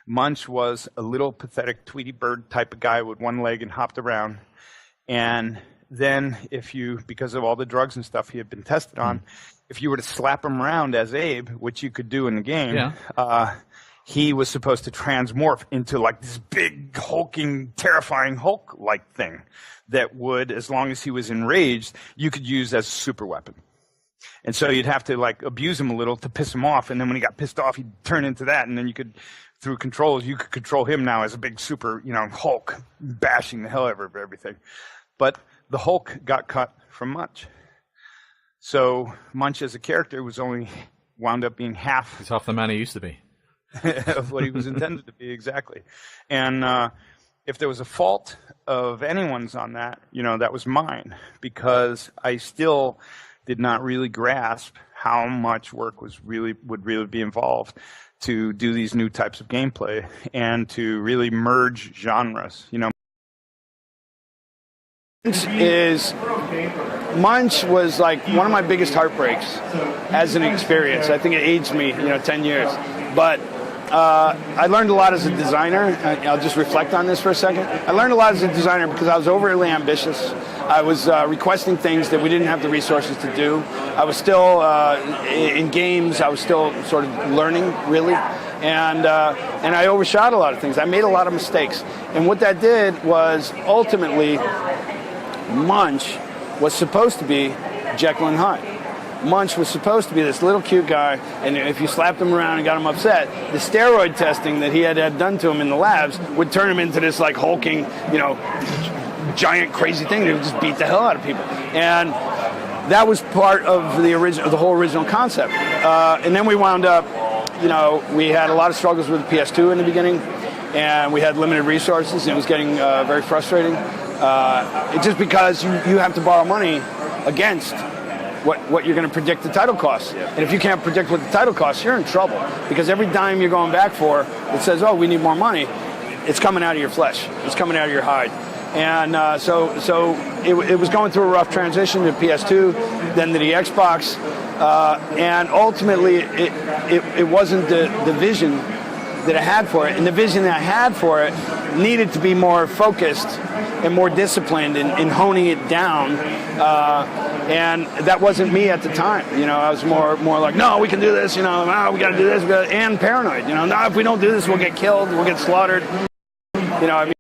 Munch was a little pathetic Tweety Bird type of guy with one leg and hopped around. And then because of all the drugs and stuff he had been tested on, if you were to slap him around as Abe, which you could do in the game, he was supposed to transmorph into like this big, hulking, terrifying Hulk-like thing that would, as long as he was enraged, you could use as a super weapon. And so you'd have to like abuse him a little to piss him off, and then when he got pissed off, he'd turn into that, and then you could, through controls, you could control him now as a big super, Hulk, bashing the hell out of everything. But the Hulk got cut from Munch. So Munch as a character was only wound up being half. He's half the man he used to be. Of what he was intended to be, exactly. And if there was a fault of anyone's on that, that was mine, because I still did not really grasp how much work would really be involved to do these new types of gameplay and to really merge genres. Munch was like one of my biggest heartbreaks as an experience. I think it aged me, 10 years. But I learned a lot as a designer. I'll just reflect on this for a second. I learned a lot as a designer because I was overly ambitious. I was requesting things that we didn't have the resources to do. I was still in games. I was still sort of learning, really. And I overshot a lot of things. I made a lot of mistakes. And what that did was ultimately Munch was supposed to be Jekyll and Hyde. Munch was supposed to be this little cute guy, and if you slapped him around and got him upset, the steroid testing that he had done to him in the labs would turn him into this like hulking, giant crazy thing that would just beat the hell out of people. And that was part of the whole original concept. And then we wound up, we had a lot of struggles with the PS2 in the beginning, and we had limited resources, and it was getting very frustrating. It's just because you have to borrow money against what you're going to predict the title costs. And if you can't predict what the title costs, you're in trouble. Because every dime you're going back for that says, oh, we need more money, it's coming out of your flesh. It's coming out of your hide. And so it was going through a rough transition to PS2, then to the Xbox. And ultimately, it wasn't the vision that I had for it. And the vision that I had for it needed to be more focused and more disciplined in honing it down. And that wasn't me at the time. I was more like, no, we can do this. We got to do this. And paranoid. No, if we don't do this, we'll get killed. We'll get slaughtered. I mean.